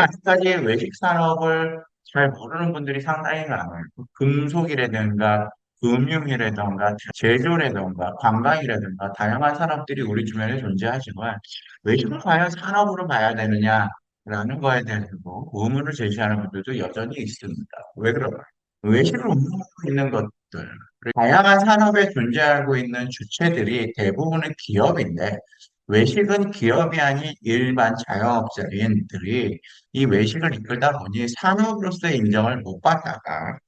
우리가 아직까지 외식 산업을 잘 모르는 분들이 상당히 많아요. 금속이라든가 금융이라든가 제조라든가 관광이라든가 다양한 산업들이 우리 주변에 존재하지만 외식을 과연 산업으로 봐야 되느냐라는 거에 대해서도 의문을 제기하는 분들도 여전히 있습니다. 왜 그럴까요? 외식을 운영하고 있는 것들, 그리고 다양한 산업에 존재하고 있는 주체들이 대부분은 기업인데 외식은 기업이 아닌 일반 자영업자들이 이 외식을 이끌다 보니 산업으로서의 인정을 못 받다가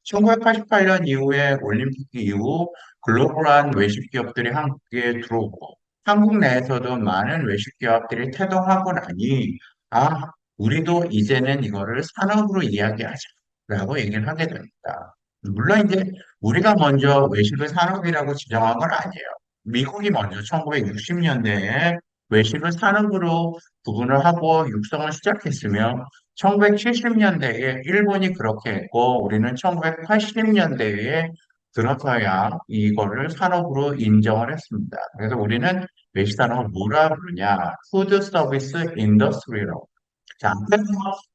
1988년 이후에 올림픽 이후 글로벌한 외식 기업들이 한국에 들어오고 한국 내에서도 많은 외식 기업들이 태동하고 나니 아, 우리도 이제는 이거를 산업으로 이야기하자라고 얘기를 하게 됩니다. 물론 이제 우리가 먼저 외식을 산업이라고 지정한 건 아니에요. 미국이 먼저 1960년대에 외식을 산업으로 구분을 하고 육성을 시작했으며 1970년대에 일본이 그렇게 했고 우리는 1980년대에 들어서야 이거를 산업으로 인정을 했습니다. 그래서 우리는 외식 산업을 뭐라 부르냐? 푸드 서비스 인더스트리라고. 자, 앞에서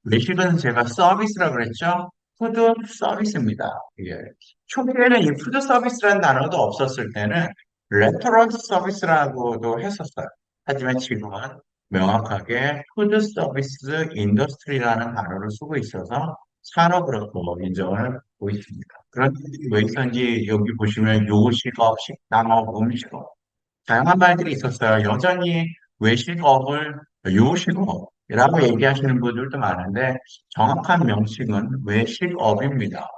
외식은 제가 서비스라고 그랬죠? 푸드 서비스입니다. 예. 초기에는 이 푸드 서비스라는 단어도 없었을 때는 레스토랑트 서비스라고도 했었어요. 하지만 지금은 명확하게 푸드 서비스 인더스트리라는 단어를 쓰고 있어서 산업으로서 인정을 하고 있습니다. 그런데 왜 있었는지 여기 보시면 요식업, 식당업, 음식업 다양한 말들이 있었어요. 여전히 외식업을 요식업이라고 얘기하시는 분들도 많은데 정확한 명칭은 외식업입니다.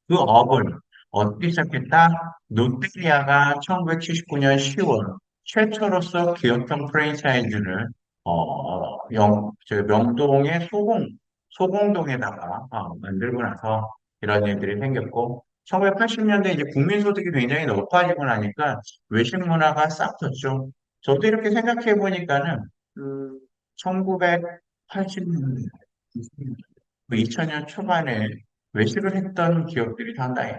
그 업을 어떻게 시작했다? 롯데리아가 1979년 10월 최초로서 기업형 프랜차이즈를 명동의 소공동에다가 만들고 나서 이런 일들이 생겼고 1980년대 이제 국민소득이 굉장히 높아지고 나니까 외식 문화가 싹 텄죠. 저도 이렇게 생각해 보니까는 1980년대, 2000년 초반에 외식을 했던 기업들이 상당히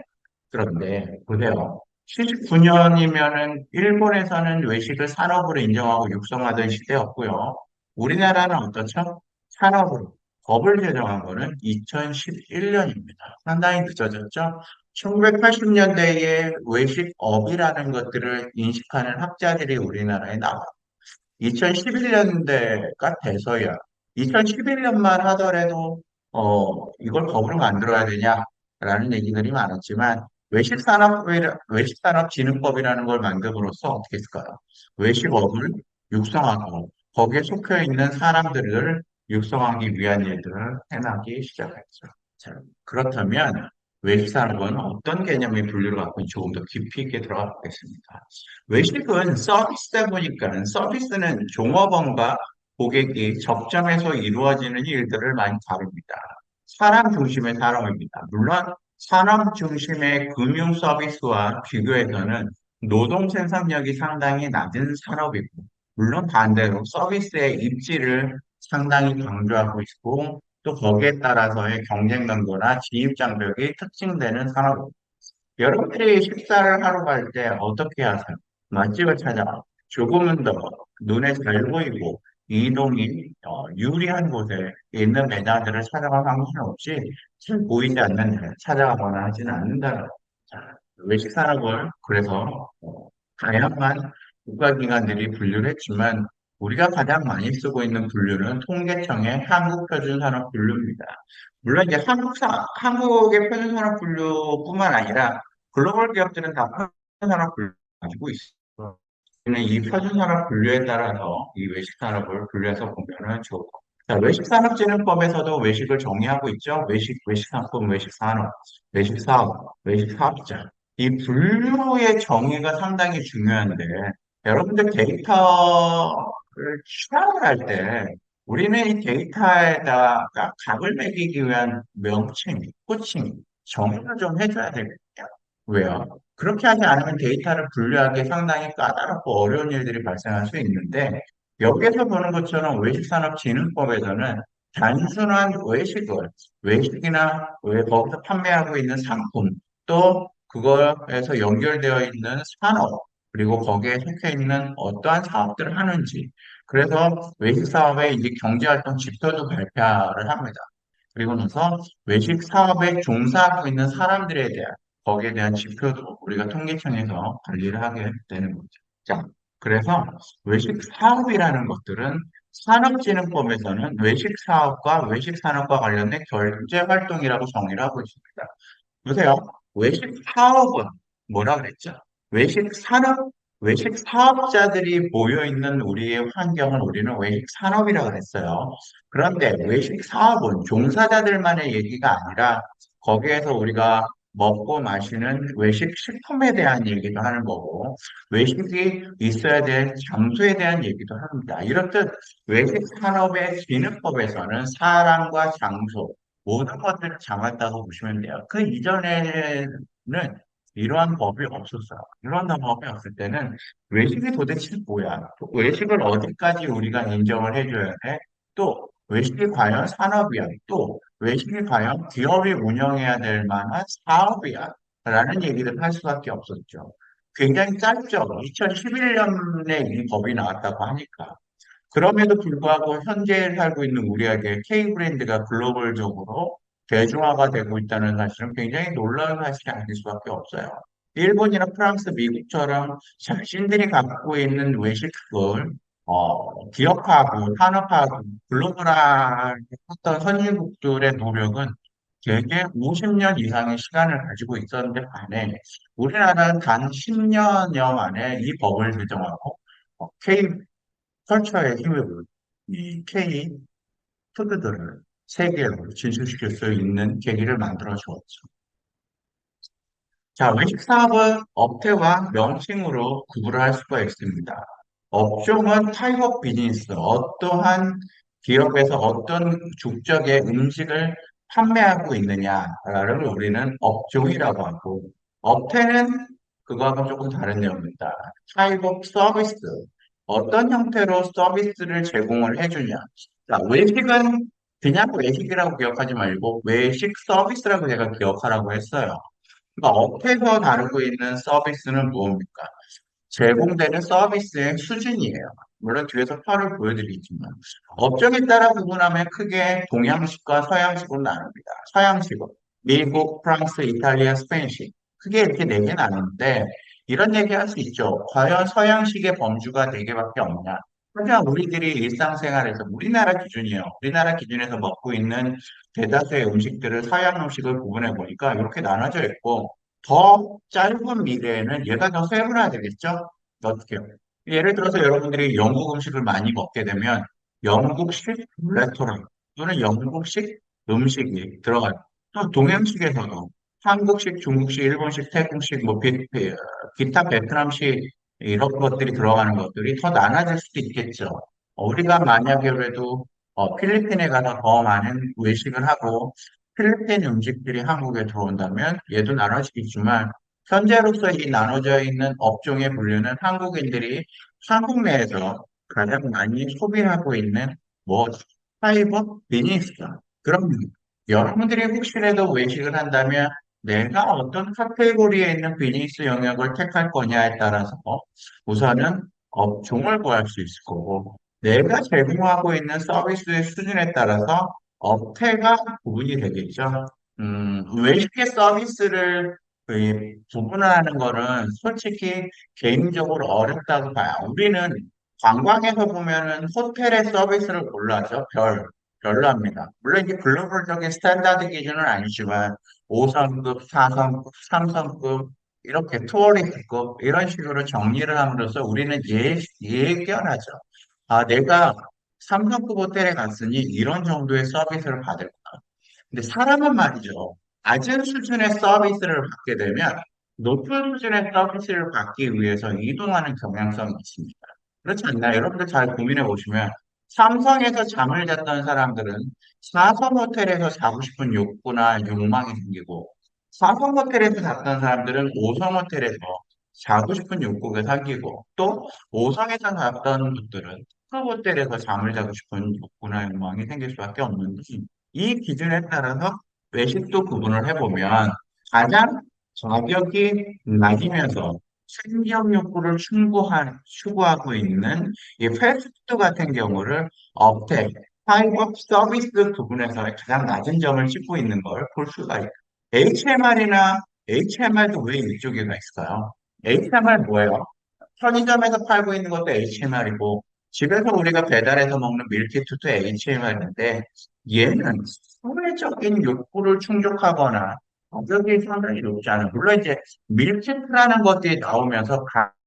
그런데 보세요. 79년이면은 일본에서는 외식을 산업으로 인정하고 육성하던 시대였고요. 우리나라는 어떻죠? 산업으로 법을 제정한 거는 2011년입니다. 상당히 늦어졌죠? 1980년대에 외식업이라는 것들을 인식하는 학자들이 우리나라에 나와 2011년대가 돼서야 2011년만 하더라도 이걸 법으로 만들어야 되냐라는 얘기들이 많았지만 외식산업진흥법이라는 걸 만듦으로써 어떻게 했을까요? 외식업을 육성하고 거기에 속해 있는 사람들을 육성하기 위한 일들을 해나가기 시작했죠. 자, 그렇다면 외식산업은 어떤 개념의 분류를 갖고 있는지 조금 더 깊이 있게 들어가 보겠습니다. 외식은 서비스다 보니까 서비스는 종업원과 고객이 접점에서 이루어지는 일들을 많이 다룹니다. 사람 중심의 산업입니다. 물론 산업 중심의 금융 서비스와 비교해서는 노동 생산력이 상당히 낮은 산업이고, 물론 반대로 서비스의 입지를 상당히 강조하고 있고, 또 거기에 따라서의 경쟁 강도나 진입 장벽이 특징되는 산업입니다. 여러분들이 식사를 하러 갈 때 어떻게 하세요? 맛집을 찾아 조금은 더 눈에 잘 보이고 이동이 유리한 곳에 있는 매장들을 찾아가 상관없이 잘 보이지 않는 데 찾아가거나 하지는 않는다는 거. 자, 외식 산업을 그래서 다양한 국가기관들이 분류를 했지만 우리가 가장 많이 쓰고 있는 분류는 통계청의 한국표준산업 분류입니다. 물론 이제 한국의 표준산업 분류뿐만 아니라 글로벌 기업들은 다 표준산업 분류 가지고 있어요. 저는 이 표준산업 분류에 따라서 이 외식산업을 분류해서 보면은 좋을 것 같아요. 자, 외식산업진흥법에서도 외식을 정의하고 있죠. 외식상품, 외식산업, 외식사업, 외식사업자. 이 분류의 정의가 상당히 중요한데, 여러분들 데이터를 취합을 할 때, 우리는 이 데이터에다가 값을 매기기 위한 명칭, 호칭, 정의를 좀 해줘야 되겠죠. 왜요? 그렇게 하지 않으면 데이터를 분류하기 상당히 까다롭고 어려운 일들이 발생할 수 있는데, 여기에서 보는 것처럼 외식산업진흥법에서는 단순한 외식이나 거기서 판매하고 있는 상품, 또 그거에서 연결되어 있는 산업, 그리고 거기에 속해 있는 어떠한 사업들을 하는지, 그래서 외식 사업의 이제 경제활동 지표도 발표를 합니다. 그리고 나서 외식 사업에 종사하고 있는 사람들에 대한 거기에 대한 지표도 우리가 통계청에서 관리를 하게 되는 거죠. 자, 그래서 외식 사업이라는 것들은 산업진흥법에서는 외식 사업과 외식 산업과 관련된 경제 활동이라고 정의를 하고 있습니다. 보세요. 외식 사업은 뭐라 그랬죠? 외식 산업, 외식 사업자들이 모여 있는 우리의 환경을 우리는 외식 산업이라고 그랬어요. 그런데 외식 사업은 종사자들만의 얘기가 아니라 거기에서 우리가 먹고 마시는 외식 식품에 대한 얘기도 하는 거고 외식이 있어야 될 장소에 대한 얘기도 합니다. 이렇듯 외식 산업의 진흥법에서는 사람과 장소 모든 것들을 잡았다고 보시면 돼요. 그 이전에는 이러한 법이 없었어요. 이러한 법이 없을 때는 외식이 도대체 뭐야? 또 외식을 어디까지 우리가 인정을 해줘야 돼? 또 외식이 과연 산업이야? 또 외식이 과연 기업이 운영해야 될 만한 사업이야? 라는 얘기를 할 수밖에 없었죠. 굉장히 짧죠. 2011년에 이 법이 나왔다고 하니까. 그럼에도 불구하고 현재 살고 있는 우리에게 K 브랜드가 글로벌적으로 대중화가 되고 있다는 사실은 굉장히 놀라운 사실이 아닐 수밖에 없어요. 일본이나 프랑스, 미국처럼 자신들이 갖고 있는 외식을 기업화하고 산업화하고 글로벌화했던 선진국들의 노력은 대개 50년 이상의 시간을 가지고 있었는데 반해 우리나라는 단 10년여 만에 이 법을 제정하고 K 컬처의 힘을 이 K 푸드들을 세계로 진출시킬 수 있는 계기를 만들어 주었죠. 자, 외식 사업은 업태와 명칭으로 구분을 할 수가 있습니다. 업종은 타입 업 비즈니스, 어떠한 기업에서 어떤 국적의 음식을 판매하고 있느냐를 우리는 업종이라고 하고, 업태는 그거하고 조금 다른 내용입니다. 타입 업 서비스, 어떤 형태로 서비스를 제공을 해주냐. 자, 외식은 그냥 외식이라고 기억하지 말고 외식 서비스라고 제가 기억하라고 했어요. 그러니까 업태에서 다루고 있는 서비스는 무엇입니까? 제공되는 서비스의 수준이에요. 물론 뒤에서 표를 보여드리지만 업종에 따라 구분하면 크게 동양식과 서양식으로 나눕니다. 서양식은 미국, 프랑스, 이탈리아, 스페인식 크게 이렇게 네 개 나누는데 이런 얘기 할 수 있죠. 과연 서양식의 범주가 네 개밖에 없냐? 하지만 우리들이 일상생활에서 우리나라 기준이에요. 우리나라 기준에서 먹고 있는 대다수의 음식들을 서양 음식을 구분해 보니까 이렇게 나눠져 있고 더 짧은 미래에는 얘가 더 세분화되겠죠? 어떻게요? 예를 들어서 여러분들이 영국 음식을 많이 먹게 되면 영국식 레스토랑 또는 영국식 음식이 들어가요. 또 동양식에서도 한국식, 중국식, 일본식, 태국식, 기타 베트남식 이런 것들이 들어가는 것들이 더 나눠질 수도 있겠죠. 우리가 만약에 그래도 필리핀에 가서 더 많은 외식을 하고 필리핀 음식들이 한국에 들어온다면 얘도 나눠지겠지만 현재로서 이 나눠져 있는 업종의 분류는 한국인들이 한국 내에서 가장 많이 소비하고 있는 뭐 사이버 비즈니스다. 그럼 여러분들이 혹시라도 외식을 한다면 내가 어떤 카테고리에 있는 비즈니스 영역을 택할 거냐에 따라서 우선은 업종을 구할 수 있을 거고 내가 제공하고 있는 서비스의 수준에 따라서 업태가 구분이 되겠죠. 외식의 서비스를 구분하는 거는 솔직히 개인적으로 어렵다고 봐요. 우리는 관광에서 보면은 호텔의 서비스를 골라죠. 별로 합니다. 물론 이게 글로벌적인 스탠다드 기준은 아니지만 5성급, 4성급, 3성급 이렇게 투어리스트급 이런 식으로 정리를 함으로써 우리는 예견하죠. 아, 내가 3성급 호텔에 갔으니 이런 정도의 서비스를 받을 거야. 근데 사람은 말이죠. 낮은 수준의 서비스를 받게 되면 높은 수준의 서비스를 받기 위해서 이동하는 경향성이 있습니다. 그렇지 않나요? 여러분들 잘 고민해 보시면 삼성에서 잠을 잤던 사람들은 4성 호텔에서 자고 싶은 욕구나 욕망이 생기고 4성 호텔에서 잤던 사람들은 5성 호텔에서 자고 싶은 욕구가 생기고 또 5성에서 잤던 분들은 그 호텔에서 잠을 자고 싶은 욕구나 욕망이 생길 수밖에 없는데 이 기준에 따라서 외식도 구분을 해보면 가장 가격이 낮으면서 생존 욕구를 추구하고 있는 이 패스트푸드 같은 경우를 업텍, 타입업 서비스 부분에서 가장 낮은 점을 찍고 있는 걸 볼 수가 있어요. HMR이나 HMR도 왜 이쪽에 가 있을까요? HMR 뭐예요? 편의점에서 팔고 있는 것도 HMR이고 집에서 우리가 배달해서 먹는 밀키트도 HMR인데 얘는 사회적인 욕구를 충족하거나 가격이 상당히 높지 않은 물론 이제 밀키트라는 것들이 나오면서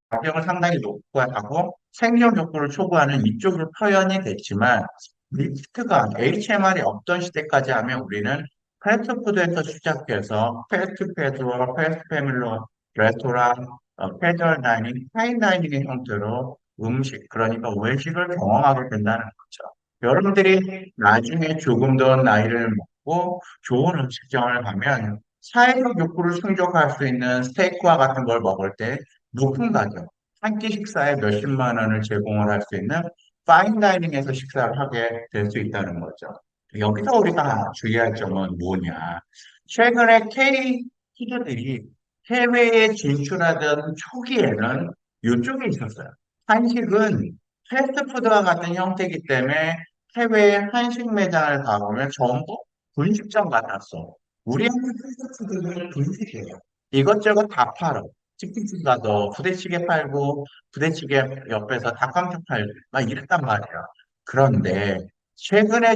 가격을 상당히 높고 하고 생존 욕구를 초구하는 이쪽으로 표현이 됐지만 밀키트가 HMR이 없던 시대까지 하면 우리는 패스트푸드에서 시작해서 패스트패드와 패스트패밀로 레스토랑 캐주얼 다이닝, 파인 다이닝의 형태로 음식, 그러니까 외식을 경험하게 된다는 거죠. 여러분들이 나중에 조금 더 나이를 먹고 좋은 음식점을 가면 사회적 욕구를 충족할 수 있는 스테이크와 같은 걸 먹을 때 높은 가격, 한 끼 식사에 몇십만 원을 제공을 할 수 있는 파인 다이닝에서 식사를 하게 될 수 있다는 거죠. 여기서 우리가 주의할 점은 뭐냐? 최근에 K 푸드들이 해외에 진출하던 초기에는 이쪽에 있었어요. 한식은 패스트푸드와 같은 형태이기 때문에 해외 한식 매장을 가보면 전부 분식점 같았어. 우리 한국 패스트푸드는 분식이에요. 이것저것 다 팔아. 치킨집 가서 부대찌개 팔고 부대찌개 옆에서 닭강정 팔고 막 이랬단 말이야. 그런데 최근에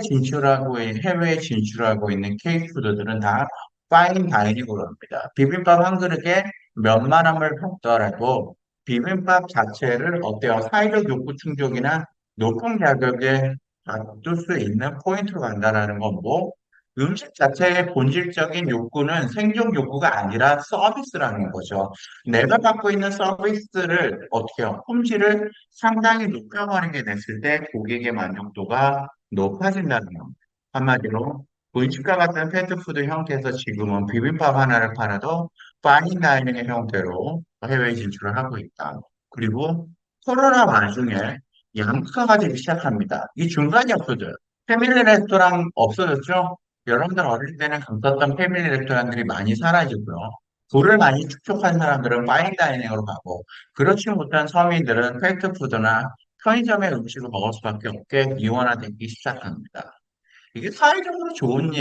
해외에 진출하고 있는 K푸드들은 다 파인 다이닝으로 합니다. 비빔밥 한 그릇에 몇만 원을 받더라도 비빔밥 자체를 어때요? 사회적 욕구 충족이나 높은 가격에 받을 수 있는 포인트로 간다는 건 뭐? 음식 자체의 본질적인 욕구는 생존 욕구가 아니라 서비스라는 거죠. 내가 받고 있는 서비스를 어떻게 해요? 품질을 상당히 높여버리게 됐을 때 고객의 만족도가 높아진다는 겁니다. 한마디로 분식과 같은 패스트푸드 형태에서 지금은 비빔밥 하나를 팔아도 파인 다이닝의 형태로 해외 진출을 하고 있다. 그리고 코로나 와중에 양극화가 되기 시작합니다. 이 중간이 없어져요. 패밀리 레스토랑 없어졌죠? 여러분들 어릴 때는 갔었던 패밀리 레스토랑들이 많이 사라지고요. 돈을 많이 축적한 사람들은 파인 다이닝으로 가고 그렇지 못한 서민들은 패스트푸드나 편의점의 음식을 먹을 수밖에 없게 이원화되기 시작합니다. 이게 사회적으로 좋은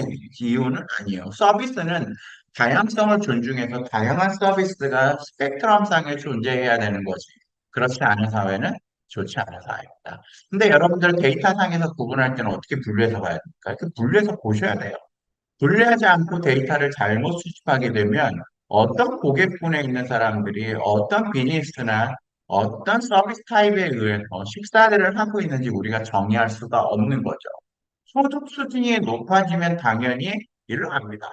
이유는 아니에요. 서비스는 다양성을 존중해서 다양한 서비스가 스펙트럼상에 존재해야 되는 거지. 그렇지 않은 사회는 좋지 않은 사회입니다. 근데 여러분들 데이터상에서 구분할 때는 어떻게 분류해서 봐야 됩니까? 이렇게 분류해서 보셔야 돼요. 분류하지 않고 데이터를 잘못 수집하게 되면 어떤 고객군에 있는 사람들이 어떤 비즈니스나 어떤 서비스 타입에 의해서 식사들을 하고 있는지 우리가 정의할 수가 없는 거죠. 소득 수준이 높아지면 당연히 일을 합니다.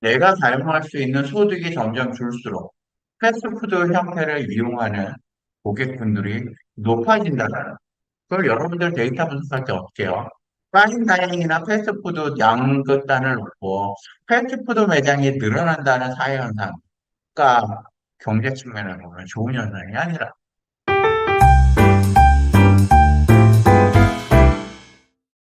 내가 사용할 수 있는 소득이 점점 줄수록 패스트푸드 형태를 이용하는 고객분들이 높아진다는 그걸 여러분들 데이터 분석할 때 어떻게 해요? 파인 다이닝이나 패스트푸드 양극단을 놓고 패스트푸드 매장이 늘어난다는 사회 현상과 경제 측면을 보면 좋은 현상이 아니라